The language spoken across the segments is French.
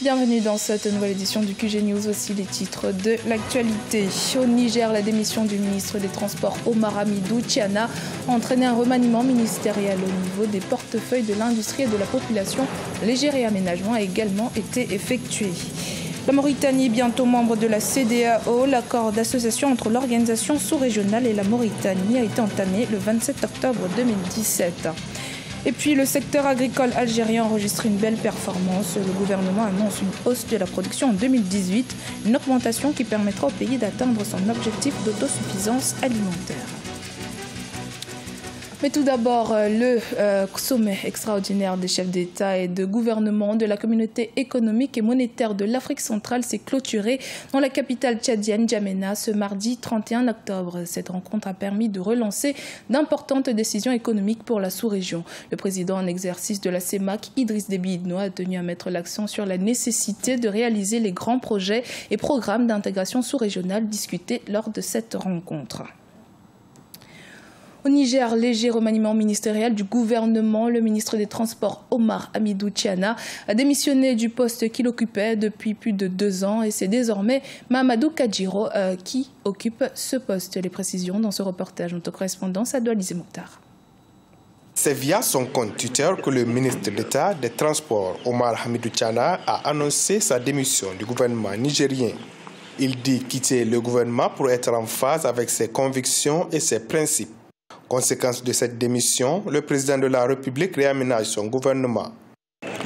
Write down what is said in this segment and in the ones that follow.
Bienvenue dans cette nouvelle édition du QG News. Voici les titres de l'actualité. Au Niger, la démission du ministre des Transports Omar Hamidou Tiana a entraîné un remaniement ministériel au niveau des portefeuilles de l'industrie et de la population. Léger réaménagement a également été effectué. La Mauritanie, bientôt membre de la CEDEAO, l'accord d'association entre l'organisation sous-régionale et la Mauritanie a été entamé le 27 octobre 2017. Et puis le secteur agricole algérien enregistre une belle performance. Le gouvernement annonce une hausse de la production en 2018, une augmentation qui permettra au pays d'atteindre son objectif d'autosuffisance alimentaire. Mais tout d'abord, le sommet extraordinaire des chefs d'État et de gouvernement de la communauté économique et monétaire de l'Afrique centrale s'est clôturé dans la capitale tchadienne N'Djamena ce mardi 31 octobre. Cette rencontre a permis de relancer d'importantes décisions économiques pour la sous-région. Le président en exercice de la CEMAC, Idriss Déby Itno, a tenu à mettre l'accent sur la nécessité de réaliser les grands projets et programmes d'intégration sous-régionale discutés lors de cette rencontre. Au Niger, léger remaniement ministériel du gouvernement. Le ministre des Transports Omar Hamidou Tiana a démissionné du poste qu'il occupait depuis plus de 2 ans et c'est désormais Mahamadou Kadjiro qui occupe ce poste. Les précisions dans ce reportage, notre correspondance à Doualizé Mokhtar. C'est via son compte Twitter que le ministre d'État des Transports Omar Hamidou Tiana a annoncé sa démission du gouvernement nigérien. Il dit quitter le gouvernement pour être en phase avec ses convictions et ses principes. Conséquence de cette démission, le président de la République réaménage son gouvernement.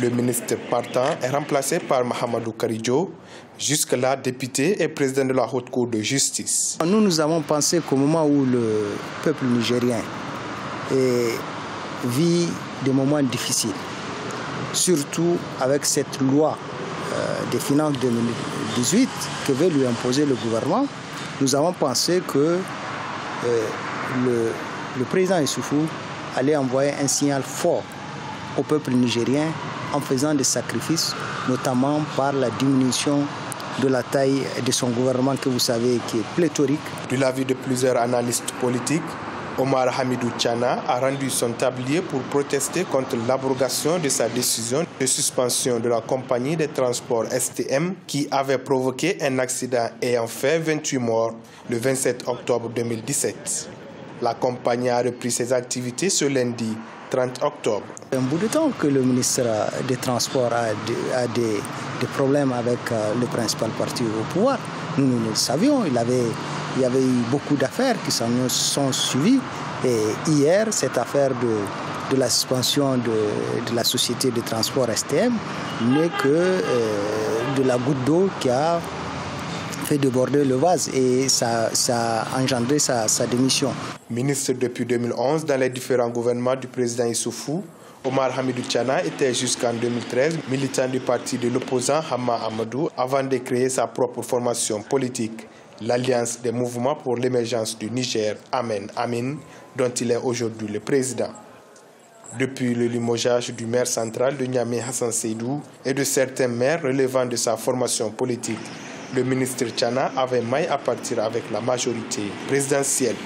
Le ministre partant est remplacé par Mahamadou Kadjiro, jusque-là député et président de la Haute Cour de justice. Nous avons pensé qu'au moment où le peuple nigérien vit des moments difficiles, surtout avec cette loi des finances 2018 que veut lui imposer le gouvernement, nous avons pensé que le président Issoufou allait envoyer un signal fort au peuple nigérien en faisant des sacrifices, notamment par la diminution de la taille de son gouvernement que vous savez qui est pléthorique. De l'avis de plusieurs analystes politiques, Omar Hamidou Tiana a rendu son tablier pour protester contre l'abrogation de sa décision de suspension de la compagnie des transports STM qui avait provoqué un accident ayant fait 28 morts le 27 octobre 2017. La compagnie a repris ses activités ce lundi 30 octobre. Un bout de temps que le ministre des Transports a des problèmes avec le principal parti au pouvoir. Nous le savions, il y avait eu beaucoup d'affaires qui s'en sont suivies. Et hier, cette affaire de la suspension de la société de transport STM n'est que de la goutte d'eau qui a fait déborder le vase et ça a engendré sa démission. Ministre depuis 2011 dans les différents gouvernements du président Issoufou, Omar Hamidou Tiana était jusqu'en 2013 militant du parti de l'opposant Hama Amadou avant de créer sa propre formation politique, l'Alliance des mouvements pour l'émergence du Niger, Amen Amin, dont il est aujourd'hui le président. Depuis le limogeage du maire central de Niamey Hassan Seydou et de certains maires relevant de sa formation politique, le ministre Tiana avait maille à partir avec la majorité présidentielle.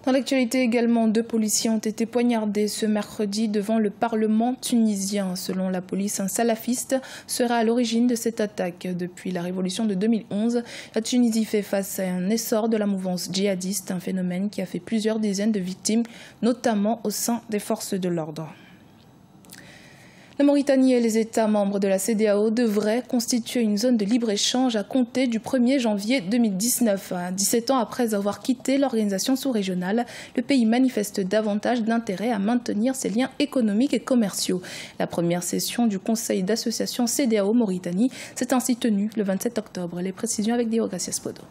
Dans l'actualité également, 2 policiers ont été poignardés ce mercredi devant le Parlement tunisien. Selon la police, un salafiste sera à l'origine de cette attaque. Depuis la révolution de 2011, la Tunisie fait face à un essor de la mouvance djihadiste, un phénomène qui a fait plusieurs dizaines de victimes, notamment au sein des forces de l'ordre. La Mauritanie et les États membres de la CEDEAO devraient constituer une zone de libre-échange à compter du 1er janvier 2019. 17 ans après avoir quitté l'organisation sous-régionale, le pays manifeste davantage d'intérêt à maintenir ses liens économiques et commerciaux. La première session du Conseil d'association CEDEAO-Mauritanie s'est ainsi tenue le 27 octobre. Les précisions avec Diego Gracias Podo.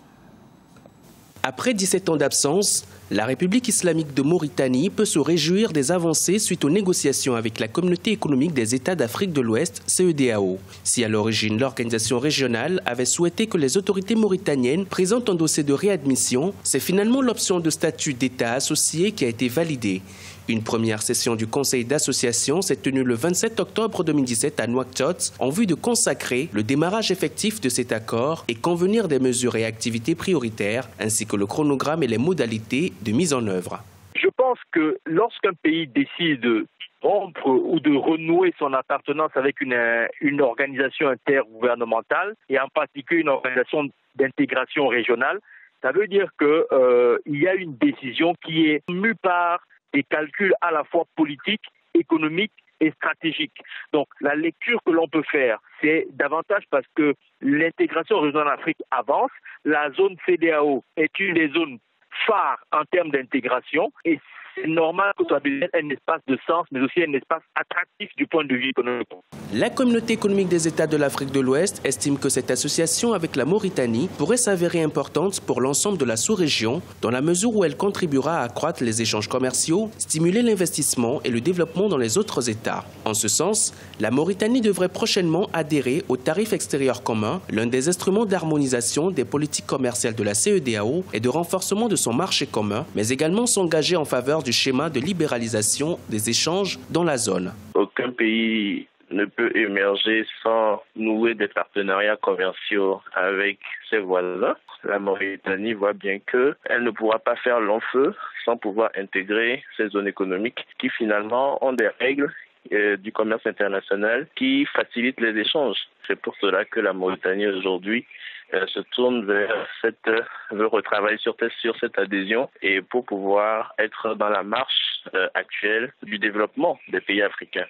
Après 17 ans d'absence, la République islamique de Mauritanie peut se réjouir des avancées suite aux négociations avec la Communauté économique des États d'Afrique de l'Ouest, CEDEAO. Si à l'origine l'organisation régionale avait souhaité que les autorités mauritaniennes présentent un dossier de réadmission, c'est finalement l'option de statut d'État associé qui a été validée. Une première session du Conseil d'association s'est tenue le 27 octobre 2017 à Nouakchott en vue de consacrer le démarrage effectif de cet accord et convenir des mesures et activités prioritaires ainsi que le chronogramme et les modalités de mise en œuvre. Je pense que lorsqu'un pays décide rompre ou de renouer son appartenance avec une organisation intergouvernementale et en particulier une organisation d'intégration régionale, ça veut dire qu'il y a une décision qui est mue par des calculs à la fois politiques, économiques et stratégiques. Donc la lecture que l'on peut faire, c'est davantage parce que l'intégration régionale en Afrique avance. La zone CEDEAO est une des zones phares en termes d'intégration et c'est normal que ça devienne un espace de sens, mais aussi un espace attractif du point de vue économique. La communauté économique des États de l'Afrique de l'Ouest estime que cette association avec la Mauritanie pourrait s'avérer importante pour l'ensemble de la sous-région, dans la mesure où elle contribuera à accroître les échanges commerciaux, stimuler l'investissement et le développement dans les autres États. En ce sens, la Mauritanie devrait prochainement adhérer au tarif extérieur commun, l'un des instruments d'harmonisation des politiques commerciales de la CEDEAO et de renforcement de son marché commun, mais également s'engager en faveur du schéma de libéralisation des échanges dans la zone. Aucun pays ne peut émerger sans nouer des partenariats commerciaux avec ses voisins. La Mauritanie voit bien qu'elle ne pourra pas faire long feu sans pouvoir intégrer ces zones économiques qui finalement ont des règles du commerce international qui facilitent les échanges. C'est pour cela que la Mauritanie aujourd'hui se tourne veut retravailler sur cette adhésion et pour pouvoir être dans la marche actuelle du développement des pays africains.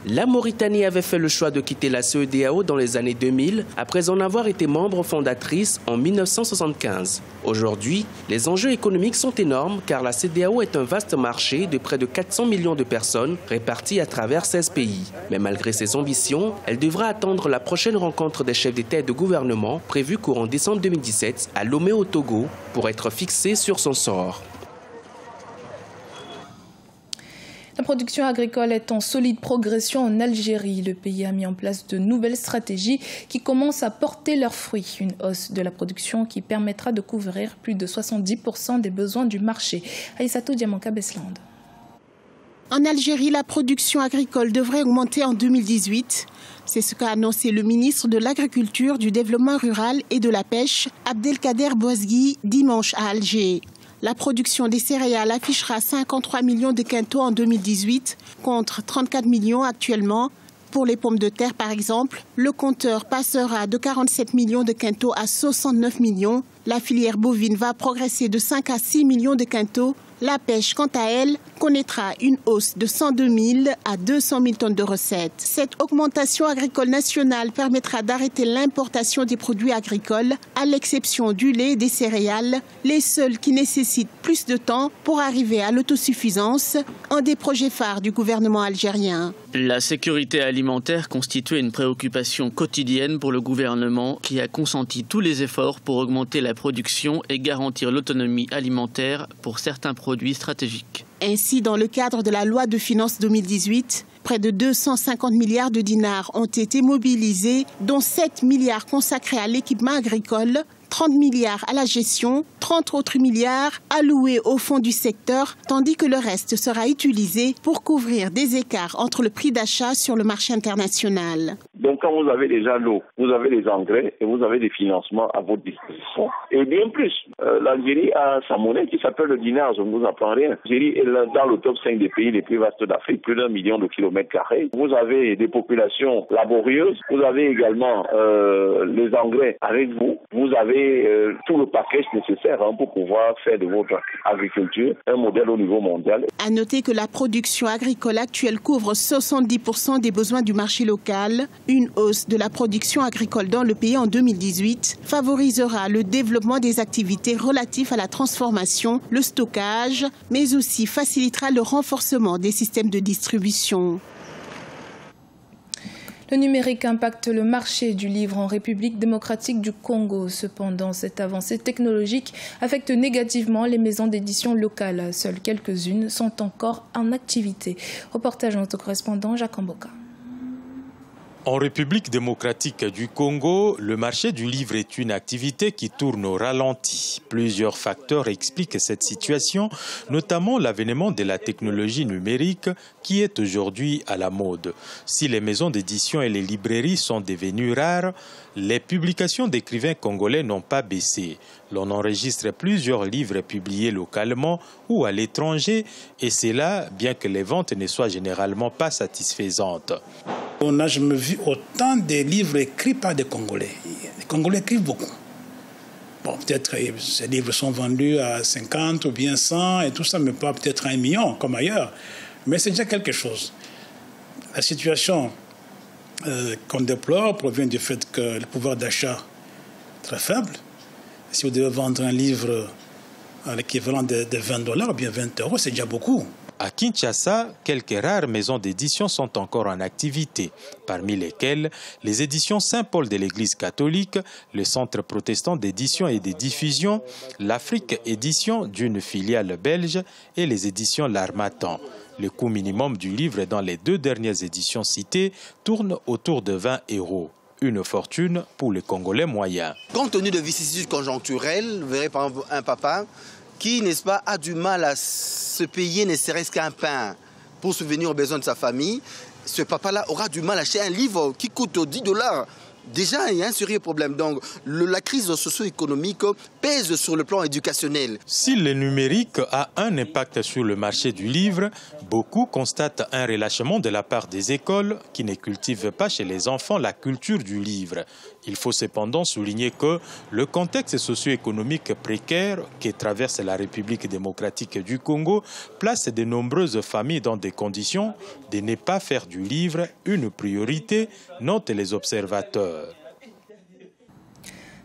La Mauritanie avait fait le choix de quitter la CEDEAO dans les années 2000 après en avoir été membre fondatrice en 1975. Aujourd'hui, les enjeux économiques sont énormes car la CEDEAO est un vaste marché de près de 400 millions de personnes réparties à travers 16 pays. Mais malgré ses ambitions, elle devra attendre la prochaine rencontre des chefs d'État et de gouvernement prévue courant décembre 2017 à Lomé au Togo pour être fixée sur son sort. La production agricole est en solide progression en Algérie. Le pays a mis en place de nouvelles stratégies qui commencent à porter leurs fruits. Une hausse de la production qui permettra de couvrir plus de 70% des besoins du marché. Aïssatou Diamanka-Besland. En Algérie, la production agricole devrait augmenter en 2018. C'est ce qu'a annoncé le ministre de l'Agriculture, du Développement rural et de la Pêche, Abdelkader Bouazgui, dimanche à Alger. La production des céréales affichera 53 millions de quintaux en 2018 contre 34 millions actuellement. Pour les pommes de terre, par exemple, le compteur passera de 47 millions de quintaux à 69 millions. La filière bovine va progresser de 5 à 6 millions de quintaux. La pêche, quant à elle, connaîtra une hausse de 102 000 à 200 000 tonnes de recettes. Cette augmentation agricole nationale permettra d'arrêter l'importation des produits agricoles, à l'exception du lait et des céréales, les seuls qui nécessitent plus de temps pour arriver à l'autosuffisance, un des projets phares du gouvernement algérien. La sécurité alimentaire constitue une préoccupation quotidienne pour le gouvernement qui a consenti tous les efforts pour augmenter la production et garantir l'autonomie alimentaire pour certains produits stratégiques. Ainsi, dans le cadre de la loi de finances 2018, près de 250 milliards de dinars ont été mobilisés, dont 7 milliards consacrés à l'équipement agricole, 30 milliards à la gestion, 30 autres milliards alloués au fonds du secteur, tandis que le reste sera utilisé pour couvrir des écarts entre le prix d'achat sur le marché international. Donc quand vous avez déjà l'eau, vous avez les engrais et vous avez des financements à votre disposition. Et bien plus, l'Algérie a sa monnaie qui s'appelle le dinar, je ne vous apprends rien. L'Algérie est dans le top 5 des pays les plus vastes d'Afrique, plus d'1 million de kilomètres carrés. Vous avez des populations laborieuses, vous avez également les engrais avec vous, vous avez tout le package nécessaire pour pouvoir faire de votre agriculture un modèle au niveau mondial. À noter que la production agricole actuelle couvre 70% des besoins du marché local. Une hausse de la production agricole dans le pays en 2018 favorisera le développement des activités relatives à la transformation, le stockage, mais aussi facilitera le renforcement des systèmes de distribution. Le numérique impacte le marché du livre en République démocratique du Congo. Cependant, cette avancée technologique affecte négativement les maisons d'édition locales. Seules quelques-unes sont encore en activité. Reportage de notre correspondant Jacques Amboka. En République démocratique du Congo, le marché du livre est une activité qui tourne au ralenti. Plusieurs facteurs expliquent cette situation, notamment l'avènement de la technologie numérique qui est aujourd'hui à la mode. Si les maisons d'édition et les librairies sont devenues rares, les publications d'écrivains congolais n'ont pas baissé. L'on enregistre plusieurs livres publiés localement ou à l'étranger, et c'est là, bien que les ventes ne soient généralement pas satisfaisantes. On n'a jamais vu autant de livres écrits par des Congolais. Les Congolais écrivent beaucoup. Bon, peut-être ces livres sont vendus à 50 ou bien 100 et tout ça, mais pas peut-être à 1 million comme ailleurs. Mais c'est déjà quelque chose. La situation qu'on déplore provient du fait que le pouvoir d'achat est très faible. Si vous devez vendre un livre à l'équivalent de $20 ou bien 20 €, c'est déjà beaucoup. À Kinshasa, quelques rares maisons d'édition sont encore en activité, parmi lesquelles les éditions Saint-Paul de l'Église catholique, le Centre protestant d'édition et de diffusion, l'Afrique Édition d'une filiale belge et les éditions L'Harmattan. Le coût minimum du livre dans les 2 dernières éditions citées tourne autour de 20 €. Une fortune pour les Congolais moyens. Compte tenu de vicissitudes conjoncturelles, vous verrez par exemple un papa qui, n'est-ce pas, a du mal à se payer ne serait-ce qu'un pain pour subvenir aux besoins de sa famille, ce papa-là aura du mal à acheter un livre qui coûte $10. Déjà, il y a un sérieux problème. Donc, la crise socio-économique pèse sur le plan éducationnel. Si le numérique a un impact sur le marché du livre, beaucoup constatent un relâchement de la part des écoles qui ne cultivent pas chez les enfants la culture du livre. Il faut cependant souligner que le contexte socio-économique précaire que traverse la République démocratique du Congo place de nombreuses familles dans des conditions de ne pas faire du livre une priorité, notent les observateurs.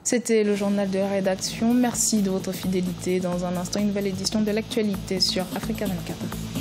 C'était le journal de rédaction. Merci de votre fidélité. Dans un instant, une nouvelle édition de l'actualité sur Africa 24.